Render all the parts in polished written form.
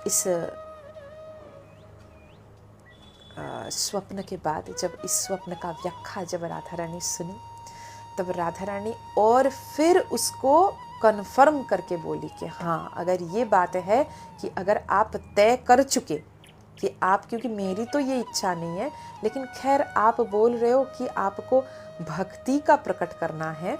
इस स्वप्न के बाद जब इस स्वप्न का व्याख्या जब राधा रानी सुनी, तब राधा रानी और फिर उसको कन्फर्म करके बोली कि हाँ, अगर ये बात है कि अगर आप तय कर चुके कि आप, क्योंकि मेरी तो ये इच्छा नहीं है, लेकिन खैर आप बोल रहे हो कि आपको भक्ति का प्रकट करना है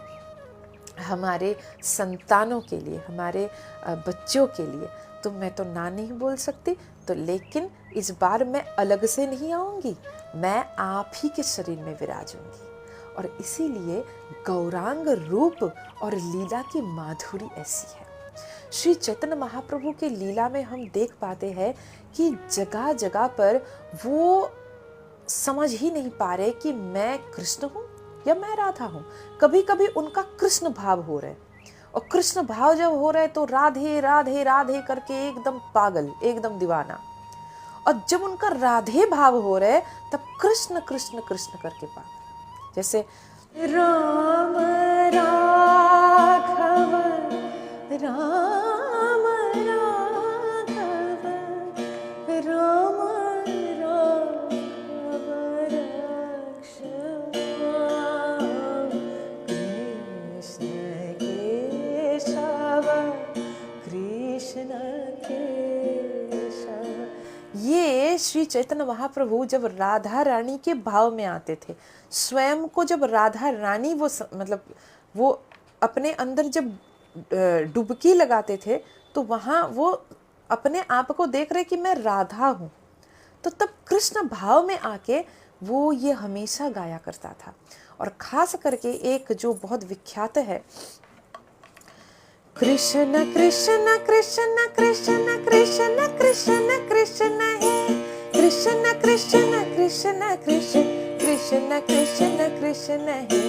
हमारे संतानों के लिए, हमारे बच्चों के लिए, तो मैं तो ना नहीं बोल सकती। तो लेकिन इस बार मैं अलग से नहीं आऊँगी, मैं आप ही के शरीर में विराजूंगी। और इसीलिए गौरांग रूप और लीला की माधुरी ऐसी है। श्री चैतन्य महाप्रभु के लीला में हम देख पाते हैं कि जगह जगह पर वो समझ ही नहीं पा रहे कि मैं कृष्ण हूँ या मैं राधा हूँ। कभी कभी उनका कृष्ण भाव हो रहा है, और कृष्ण भाव जब हो रहा है तो राधे राधे राधे करके एकदम पागल, एकदम दीवाना। और जब उनका राधे भाव हो रहा है तब कृष्ण कृष्ण कृष्ण करके पागल। जैसे राम राघव राम राघव राम राघव रक्षमां कृष्ण केशव कृष्ण केशव। ये श्री चैतन्य महाप्रभु जब राधा रानी के भाव में आते थे, स्वयं को जब राधा रानी मतलब वो अपने अंदर जब डुबकी लगाते थे, तो वहाँ वो अपने आप को देख रहे कि मैं राधा हूँ, तो तब कृष्ण भाव में आके वो ये हमेशा गाया करता था। और खास करके एक जो बहुत विख्यात है, कृष्ण कृष्ण कृष्ण कृष्ण कृष्ण कृष्ण कृष्ण हे कृष्ण कृष्ण कृष्ण कृष्ण कृष्ण कृष्ण कृष्ण हे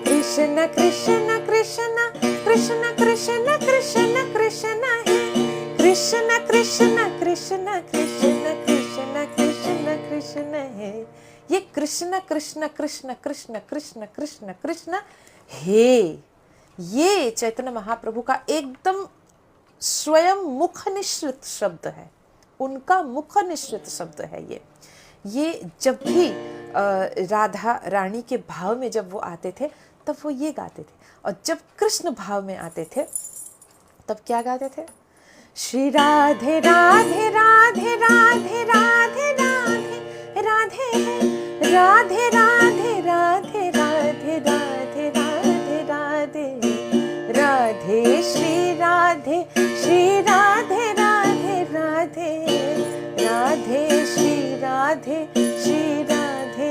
कृष्ण कृष्ण कृष्ण कृष्ण कृष्ण कृष्ण कृष्ण हे कृष्ण कृष्ण कृष्ण कृष्ण कृष्ण कृष्ण कृष्ण हे। ये कृष्ण कृष्ण कृष्ण कृष्ण कृष्ण कृष्ण कृष्ण हे, ये चैतन्य महाप्रभु का एकदम स्वयं मुख निश्रित शब्द है, उनका मुख निश्रित शब्द है ये जब भी राधा रानी के भाव में जब वो आते थे तब वो ये गाते थे, और जब कृष्ण भाव में आते थे तब क्या गाते थे? श्री राधे राधे राधे राधे राधे राधे राधे राधे राधे राधे राधे राधे राधे राधे राधे श्री राधे राधे राधे राधे श्री राधे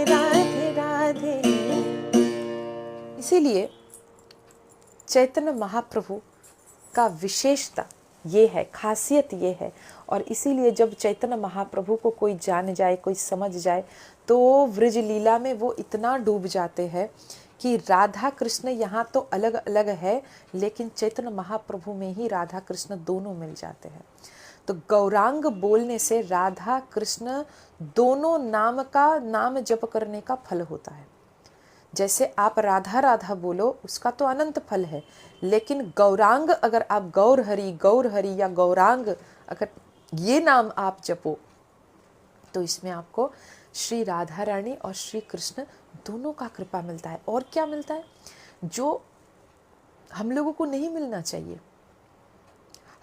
राधे राधे। इसीलिए चैतन्य महाप्रभु का विशेषता ये है, खासियत ये है। और इसीलिए जब चैतन्य महाप्रभु को कोई जान जाए, कोई समझ जाए, तो व्रज लीला में वो इतना डूब जाते हैं कि राधा कृष्ण यहाँ तो अलग अलग है, लेकिन चैतन्य महाप्रभु में ही राधा कृष्ण दोनों मिल जाते हैं। तो गौरांग बोलने से राधा कृष्ण दोनों नाम का नाम जप करने का फल होता है। जैसे आप राधा राधा बोलो, उसका तो अनंत फल है, लेकिन गौरांग अगर आप गौर हरि या गौरांग अगर ये नाम आप जपो, तो इसमें आपको श्री राधा रानी और श्री कृष्ण दोनों का कृपा मिलता है। और क्या मिलता है जो हम लोगों को नहीं मिलना चाहिए?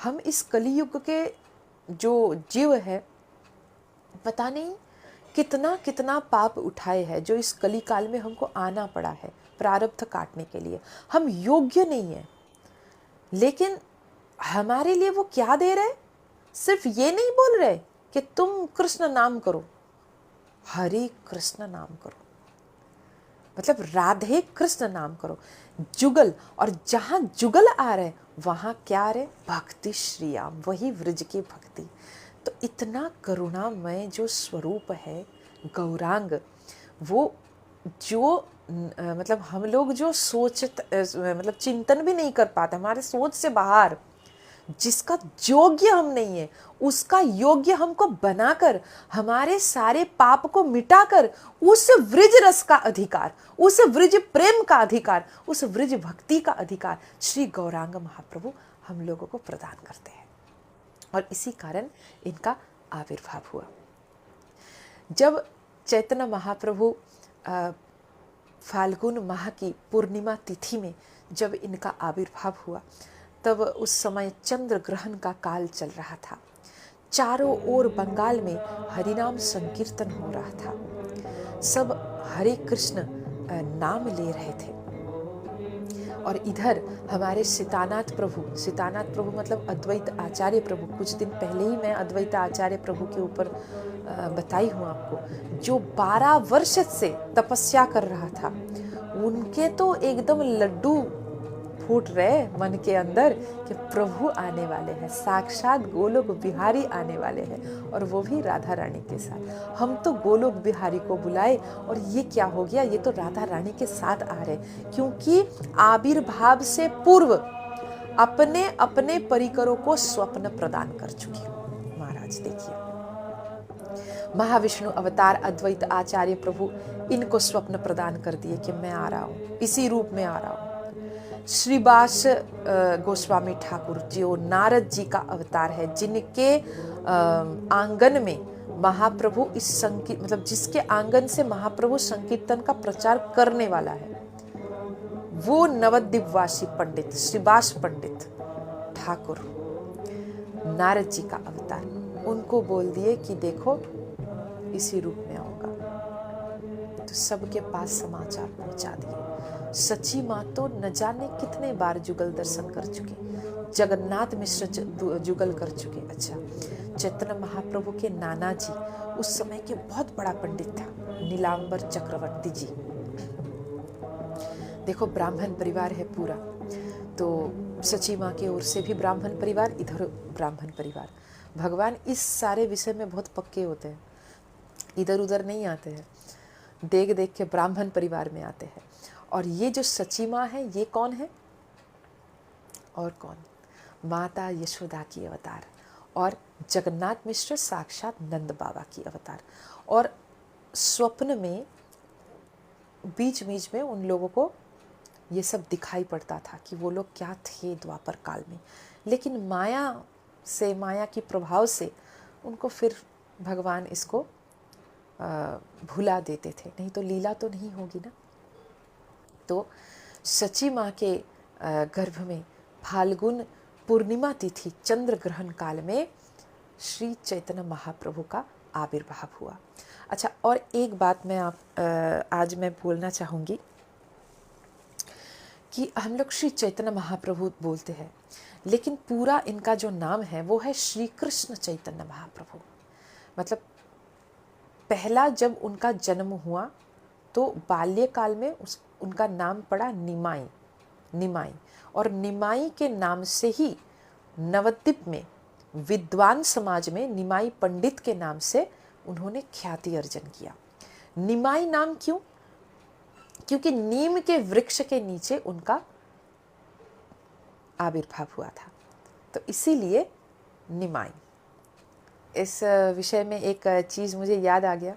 हम इस कलियुग के जो जीव है, पता नहीं कितना कितना पाप उठाए हैं, जो इस कली काल में हमको आना पड़ा है प्रारब्ध काटने के लिए। हम योग्य नहीं है, लेकिन हमारे लिए वो क्या दे रहे? सिर्फ ये नहीं बोल रहे कि तुम कृष्ण नाम करो, हरे कृष्ण नाम करो, मतलब राधे कृष्ण नाम करो, जुगल। और जहां जुगल आ रहे वहां क्या आ रहे? भक्ति श्रीयाम, वही व्रज की भक्ति। तो इतना करुणामय जो स्वरूप है गौरांग, वो जो मतलब हम लोग जो मतलब चिंतन भी नहीं कर पाते, हमारे सोच से बाहर, जिसका योग्य हम नहीं है, उसका योग्य हमको बनाकर, हमारे सारे पाप को मिटाकर, उस व्रज रस का अधिकार, उस व्रज प्रेम का अधिकार, उस व्रज भक्ति का अधिकार श्री गौरांग महाप्रभु हम लोगों को प्रदान करते हैं। और इसी कारण इनका आविर्भाव हुआ। जब चैतन्य महाप्रभु फाल्गुन माह की पूर्णिमा तिथि में जब इनका आविर्भाव हुआ, तब उस समय चंद्र ग्रहण का काल चल रहा था। चारों ओर बंगाल में हरिनाम संकीर्तन हो रहा था। सब हरे कृष्ण नाम ले रहे थे। और इधर हमारे सीतानाथ प्रभु मतलब अद्वैत आचार्य प्रभु, कुछ दिन पहले ही मैं अद्वैत आचार्य प्रभु के ऊपर बताई हूँ आपको, जो 12 वर्ष से तपस्या कर रहा था, उनके तो एकदम लड्डू फूट रहे मन के अंदर कि प्रभु आने वाले हैं, साक्षात गोलोक बिहारी आने वाले हैं, और वो भी राधा रानी के साथ। हम तो गोलोक बिहारी को बुलाए और ये क्या हो गया, ये तो राधा रानी के साथ आ रहे, क्योंकि आविर्भाव से पूर्व अपने अपने परिकरों को स्वप्न प्रदान कर चुके। महाराज देखिए, महाविष्णु अवतार अद्वैत आचार्य प्रभु इनको स्वप्न प्रदान कर दिए कि मैं आ रहा हूँ, इसी रूप में आ रहा हूँ। श्रीवास गोस्वामी ठाकुर जो नारद जी का अवतार है, जिनके आंगन में महाप्रभु मतलब जिसके आंगन से महाप्रभु संकीर्तन का प्रचार करने वाला है, वो नवद्वीपवासी पंडित श्रीवास पंडित ठाकुर नारद जी का अवतार, उनको बोल दिए कि देखो इसी रूप में आऊंगा। तो सबके पास समाचार पहुंचा दिए। सची माँ तो न जाने कितने बार जुगल दर्शन कर चुके, जगन्नाथ मिश्र जुगल कर चुके। अच्छा, चैतन्य महाप्रभु के नाना जी उस समय के बहुत बड़ा पंडित था, नीलांबर चक्रवर्ती जी। देखो ब्राह्मण परिवार है पूरा, तो सची माँ की ओर से भी ब्राह्मण परिवार, इधर ब्राह्मण परिवार। भगवान इस सारे विषय में बहुत पक्के होते हैं, इधर उधर नहीं आते हैं, देख देख के ब्राह्मण परिवार में आते हैं। और ये जो सची माँ है, ये कौन है और कौन? माता यशोदा की अवतार, और जगन्नाथ मिश्र साक्षात नंद बाबा की अवतार। और स्वप्न में बीच बीच में उन लोगों को ये सब दिखाई पड़ता था कि वो लोग क्या थे द्वापर काल में, लेकिन माया की प्रभाव से उनको फिर भगवान इसको भुला देते थे, नहीं तो लीला तो नहीं होगी ना। तो सची माँ के गर्भ में फाल्गुन पूर्णिमा तिथि चंद्र ग्रहण काल में श्री चैतन्य महाप्रभु का आविर्भाव हुआ। अच्छा, और एक बात मैं आज मैं बोलना चाहूँगी कि हम लोग श्री चैतन्य महाप्रभु बोलते हैं, लेकिन पूरा इनका जो नाम है वो है श्री कृष्ण चैतन्य महाप्रभु। मतलब पहला जब उनका जन्म हुआ तो बाल्यकाल में उनका नाम पड़ा निमाई, और निमाई के नाम से ही नवद्वीप में विद्वान समाज में निमाई पंडित के नाम से उन्होंने ख्याति अर्जन किया। निमाई नाम क्यों? क्योंकि नीम के वृक्ष के नीचे उनका आविर्भाव हुआ था, तो इसीलिए निमाई। इस विषय में एक चीज़ मुझे याद आ गया,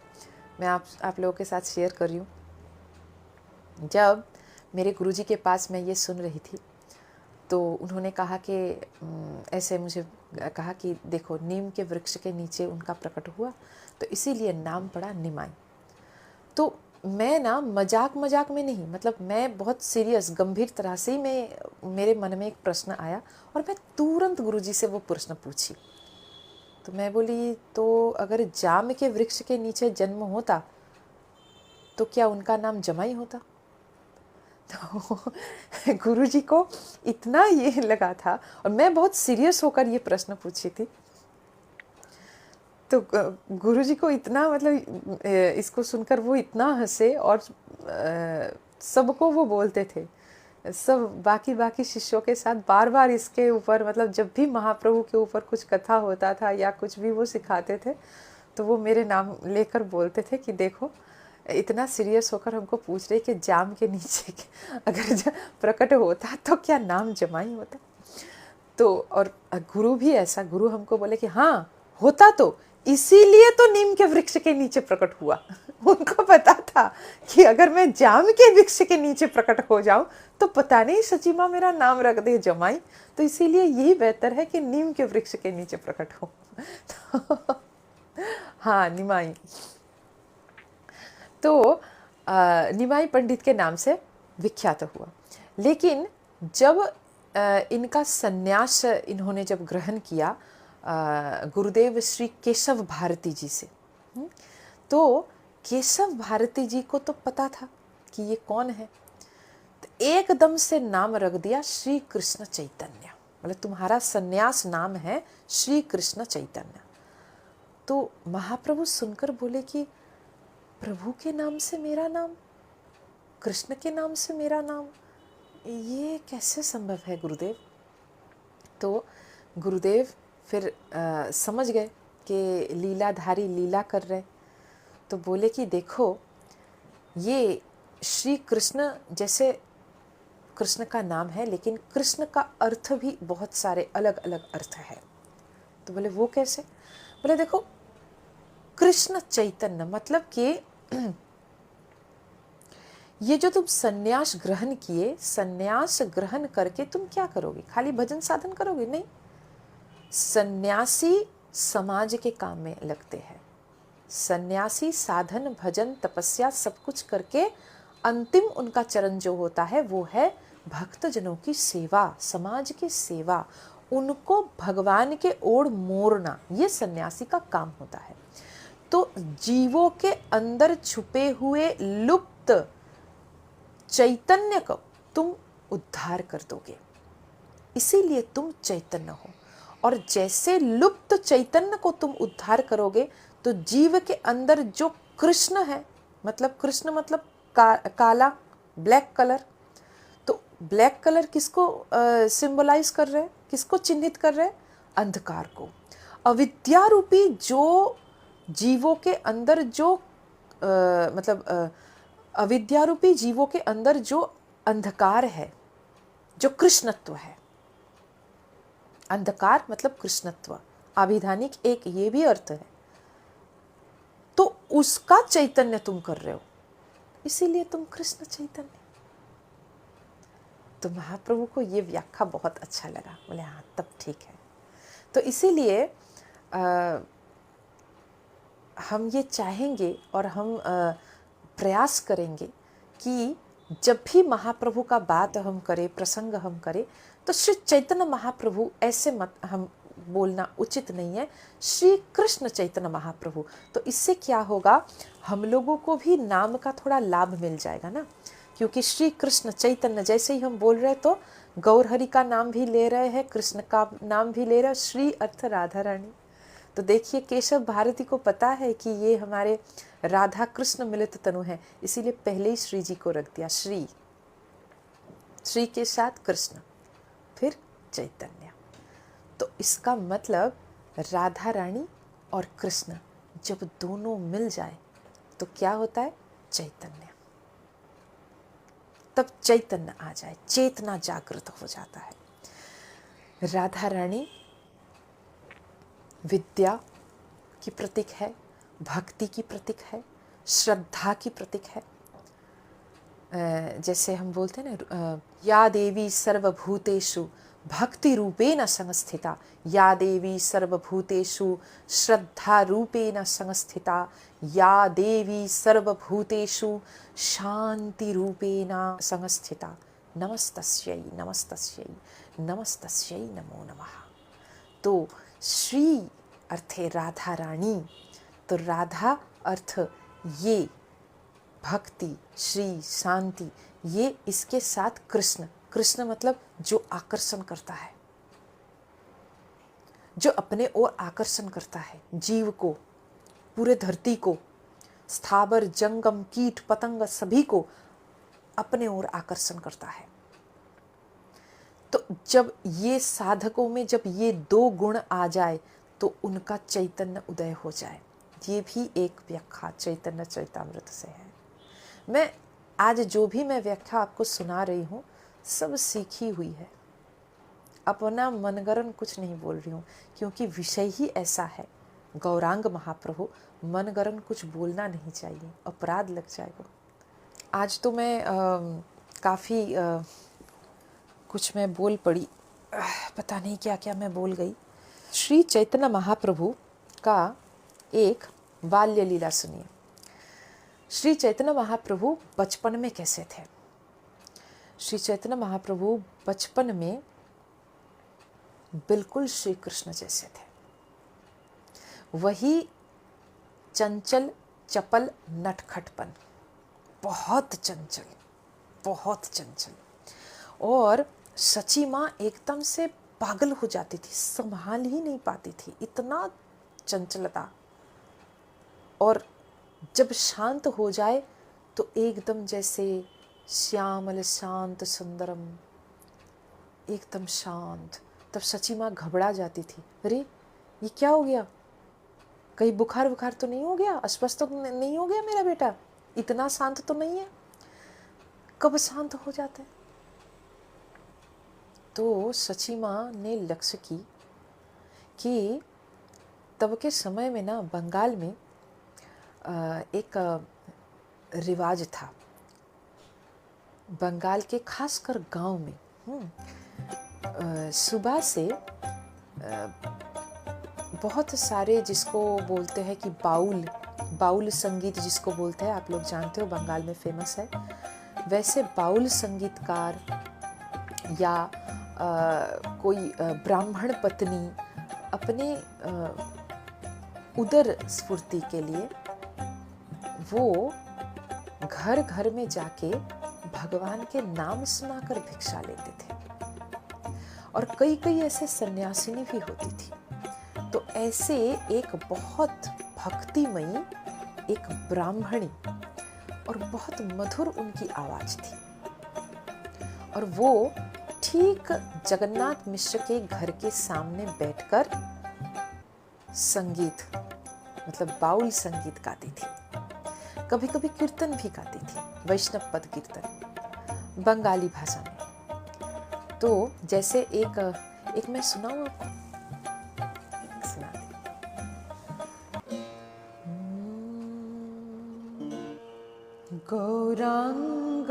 मैं आप लोगों के साथ शेयर कर रही हूँ। जब मेरे गुरुजी के पास मैं ये सुन रही थी, तो उन्होंने कहा कि ऐसे मुझे कहा कि देखो नीम के वृक्ष के नीचे उनका प्रकट हुआ, तो इसीलिए नाम पड़ा निमाई। तो मैं ना मजाक में नहीं, मतलब मैं बहुत सीरियस गंभीर तरह से ही मेरे मन में एक प्रश्न आया और मैं तुरंत गुरुजी से वो प्रश्न पूछी। तो मैं बोली, तो अगर जाम के वृक्ष के नीचे जन्म होता तो क्या उनका नाम जमाई होता? तो गुरुजी को इतना ये लगा था, और मैं बहुत सीरियस होकर ये प्रश्न पूछी थी, तो गुरुजी को इतना, मतलब इसको सुनकर वो इतना हंसे, और सबको वो बोलते थे, सब बाकी शिष्यों के साथ बार बार इसके ऊपर, मतलब जब भी महाप्रभु के ऊपर कुछ कथा होता था या कुछ भी वो सिखाते थे, तो वो मेरे नाम लेकर बोलते थे कि देखो इतना सीरियस होकर हमको पूछ रहे कि जाम के नीचे अगर प्रकट होता तो क्या नाम जमाई होता? तो और गुरु भी ऐसा, गुरु हमको बोले कि हाँ होता, तो इसीलिए तो नीम के वृक्ष के नीचे प्रकट हुआ। उनको पता था कि अगर मैं जाम के वृक्ष के नीचे प्रकट हो जाऊं तो पता नहीं सची माँ मेरा नाम रख दे जमाई, तो इसीलिए यही बेहतर है कि नीम के वृक्ष के नीचे प्रकट हो। तो हाँ, निमाई। तो निमाई पंडित के नाम से विख्यात हुआ। लेकिन जब इनका संन्यास इन्होंने जब ग्रहण किया गुरुदेव श्री केशव भारती जी से, तो केशव भारती जी को तो पता था कि ये कौन है, तो एकदम से नाम रख दिया श्री कृष्ण चैतन्य। मतलब तुम्हारा संन्यास नाम है श्री कृष्ण चैतन्य। तो महाप्रभु सुनकर बोले कि प्रभु के नाम से मेरा नाम, कृष्ण के नाम से मेरा नाम, ये कैसे संभव है गुरुदेव। तो गुरुदेव फिर समझ गए कि लीलाधारी लीला कर रहे, तो बोले कि देखो ये श्री कृष्ण जैसे कृष्ण का नाम है, लेकिन कृष्ण का अर्थ भी बहुत सारे अलग अलग अर्थ है। तो बोले वो कैसे। बोले देखो कृष्ण चैतन्य मतलब कि ये जो तुम सन्यास ग्रहण किए, सन्यास ग्रहण करके तुम क्या करोगे, खाली भजन साधन करोगे नहीं। सन्यासी समाज के काम में लगते हैं। सन्यासी साधन भजन तपस्या सब कुछ करके अंतिम उनका चरण जो होता है वो है भक्तजनों की सेवा, समाज की सेवा, उनको भगवान के ओर मोड़ना, ये सन्यासी का काम होता है। तो जीवों के अंदर छुपे हुए लुप्त चैतन्य को तुम उद्धार कर दोगे, इसीलिए तुम चैतन्य हो। और जैसे लुप्त चैतन्य को तुम उद्धार करोगे तो जीव के अंदर जो कृष्ण है, मतलब कृष्ण मतलब काला, ब्लैक कलर, तो ब्लैक कलर किसको सिंबलाइज कर रहे हैं, किसको चिन्हित कर रहे हैं, अंधकार को। अविद्या रूपी जो जीवों के अंदर जो अविद्या रूपी जीवों के अंदर जो अंधकार है, जो कृष्णत्व है, अंधकार मतलब कृष्णत्व, आभिधानिक एक ये भी अर्थ है, तो उसका चैतन्य तुम कर रहे हो, इसीलिए तुम कृष्ण चैतन्य। तो महाप्रभु को ये व्याख्या बहुत अच्छा लगा, बोले हाँ तब ठीक है। तो इसीलिए हम ये चाहेंगे और हम प्रयास करेंगे कि जब भी महाप्रभु का बात हम करें, प्रसंग हम करें, तो श्री चैतन्य महाप्रभु ऐसे मत हम बोलना उचित नहीं है, श्री कृष्ण चैतन्य महाप्रभु। तो इससे क्या होगा, हम लोगों को भी नाम का थोड़ा लाभ मिल जाएगा ना, क्योंकि श्री कृष्ण चैतन्य जैसे ही हम बोल रहे हैं तो गौर हरि का नाम भी ले रहे हैं, कृष्ण का नाम भी ले रहे हैं, श्री अर्थ राधा रानी। तो देखिए केशव भारती को पता है कि ये हमारे राधा कृष्ण मिलित तनु है, इसीलिए पहले ही श्री जी को रख दिया, श्री, श्री के साथ कृष्ण फिर चैतन्य। तो इसका मतलब राधा रानी और कृष्ण जब दोनों मिल जाए तो क्या होता है, चैतन्य। तब चैतन्य आ जाए, चेतना जागृत हो जाता है। राधा रानी विद्या की प्रतीक है, भक्ति की प्रतीक है, श्रद्धा की प्रतीक है। जैसे हम बोलते हैं ना, या देवी सर्वभूतेषु भक्ति रूपेण संस्थिता, या देवी सर्वभूतेषु श्रद्धा रूपेण संस्थिता, या देवी सर्वभूतेषु शांति रूपेण संस्थिता, नमस्तस्यै नमस्तस्यै नमस्तस्यै नमो नमः। तो श्री अर्थे राधा रानी, तो राधा अर्थ ये भक्ति, श्री शांति, ये इसके साथ कृष्ण, कृष्ण मतलब जो आकर्षण करता है, जो अपने ओर आकर्षण करता है जीव को, पूरे धरती को, स्थावर जंगम कीट पतंग सभी को अपने ओर आकर्षण करता है। तो जब ये साधकों में जब ये दो गुण आ जाए तो उनका चैतन्य उदय हो जाए। ये भी एक व्याख्या चैतन्य चरितामृत से है। मैं आज जो भी मैं व्याख्या आपको सुना रही हूँ सब सीखी हुई है, अपना मनगढ़ंत कुछ नहीं बोल रही हूँ, क्योंकि विषय ही ऐसा है गौरांग महाप्रभु, मनगढ़ंत कुछ बोलना नहीं चाहिए, अपराध लग जाएगा। आज तो मैं काफ़ी कुछ मैं बोल पड़ी, पता नहीं क्या क्या मैं बोल गई। श्री चैतन्य महाप्रभु का एक बाल्य लीला सुनिए। श्री चैतन्य महाप्रभु बचपन में कैसे थे? श्री चैतन्य महाप्रभु बचपन में बिल्कुल श्री कृष्ण जैसे थे, वही चंचल चपल नटखटपन, बहुत चंचल, बहुत चंचल। और सची माँ एकदम से पागल हो जाती थी, संभाल ही नहीं पाती थी, इतना चंचलता। और जब शांत हो जाए तो एकदम जैसे श्यामल शांत सुंदरम, एकदम शांत। तब सची माँ घबरा जाती थी, अरे ये क्या हो गया, कहीं बुखार बुखार तो नहीं हो गया, अस्वस्थ तो नहीं हो गया मेरा बेटा, इतना शांत तो नहीं है, कब शांत हो जाता है। तो सची माँ ने लक्ष्य की कि तब के समय में ना बंगाल में एक रिवाज था, बंगाल के खासकर गांव में सुबह से बहुत सारे, जिसको बोलते हैं कि बाउल संगीत जिसको बोलते हैं, आप लोग जानते हो बंगाल में फेमस है, वैसे बाउल संगीतकार या कोई ब्राह्मण पत्नी अपने उदर स्फूर्ति के लिए वो घर घर में जाके भगवान के नाम सुनाकर भिक्षा लेते थे। और कई कई ऐसे सन्यासिनी भी होती थी। तो ऐसे एक बहुत भक्तिमयी एक ब्राह्मणी, और बहुत मधुर उनकी आवाज थी, और वो ठीक जगन्नाथ मिश्र के घर के सामने बैठकर संगीत, मतलब बाउल संगीत गाती थी, कभी कभी कीर्तन भी गाती थी, वैष्णव पद कीर्तन बंगाली भाषा में। तो जैसे एक मैं सुनाऊं आपको, सुना गौरांग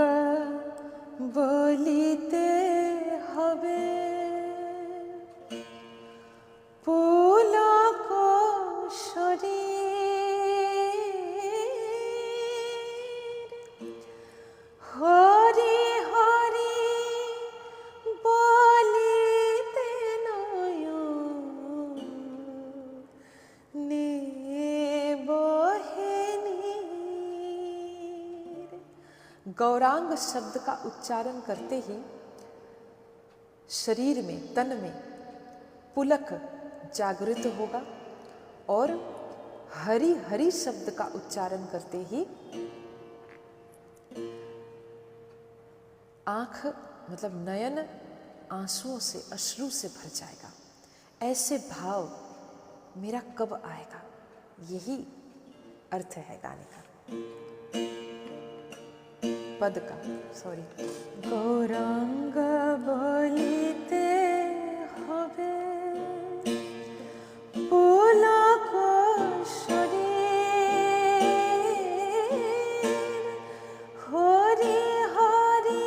बोलिते हबे पुलक शरीर, हरि हरि बोलिते नयन ने बहे नीर। गौरांग शब्द का उच्चारण करते ही शरीर में, तन में पुलक जागृत होगा, और हरि हरि शब्द का उच्चारण करते ही आंख, मतलब नयन आंसुओं से, अश्रु से भर जाएगा। ऐसे भाव मेरा कब आएगा, यही अर्थ है गाने का, पद का, सॉरी। गौरांग बोलिते हबे पुलक शरीर, हरि हरि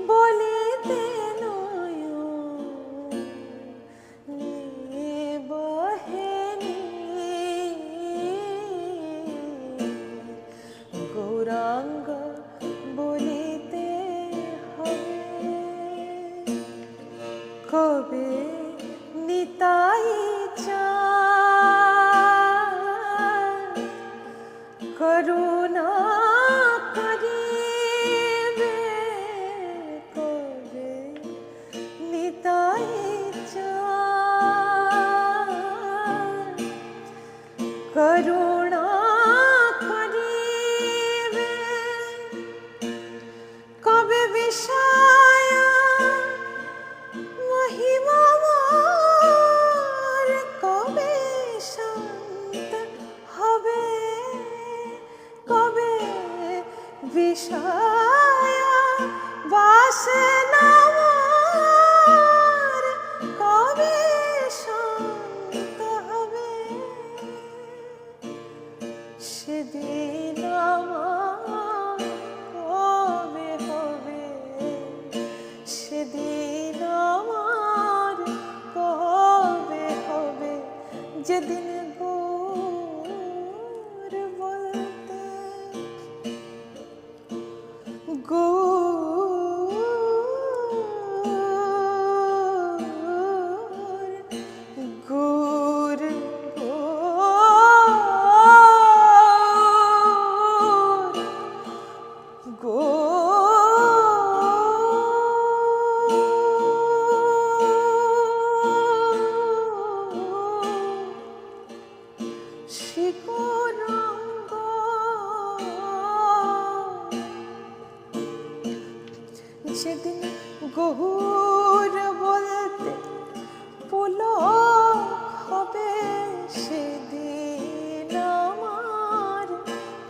बोलिते नयन ने बहे नीर। गौरांग बोलिते हबे कबे निताई चाँद करुणा करिबे, कबे निताई चाँद करुणा करिबे, कबे विषय महिमा যেদিন গৌর বলতে গৌর শিকরঙ্গ যেদিন গৌর বলতে পুলক হবে সেদিন আমার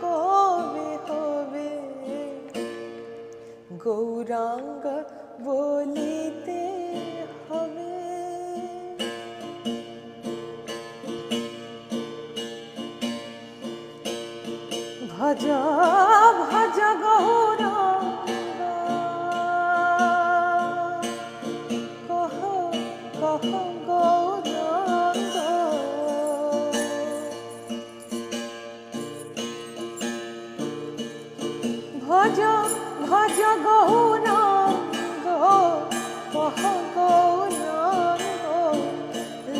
কবে হবে গৌরাঙ্গ বলিতে হবে ভজ ভজ গৌরাঙ্গ কহ কহ গৌরাঙ্গ ভজ ভজ গৌরাঙ্গ কহ গৌরাঙ্গ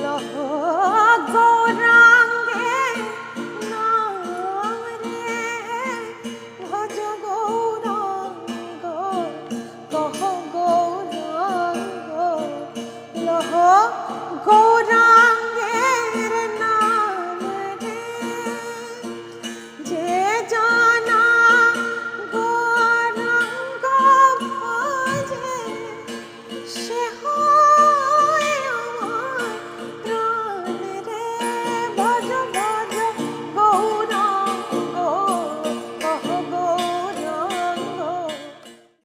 লহ গৌরাঙ্গে নাম রে ভজ গৌরাঙ্গ কহ গৌরাঙ্গ লহ গৌরাঙ্গের নাম রে যে জানা গৌরাঙ্গ ভজে সে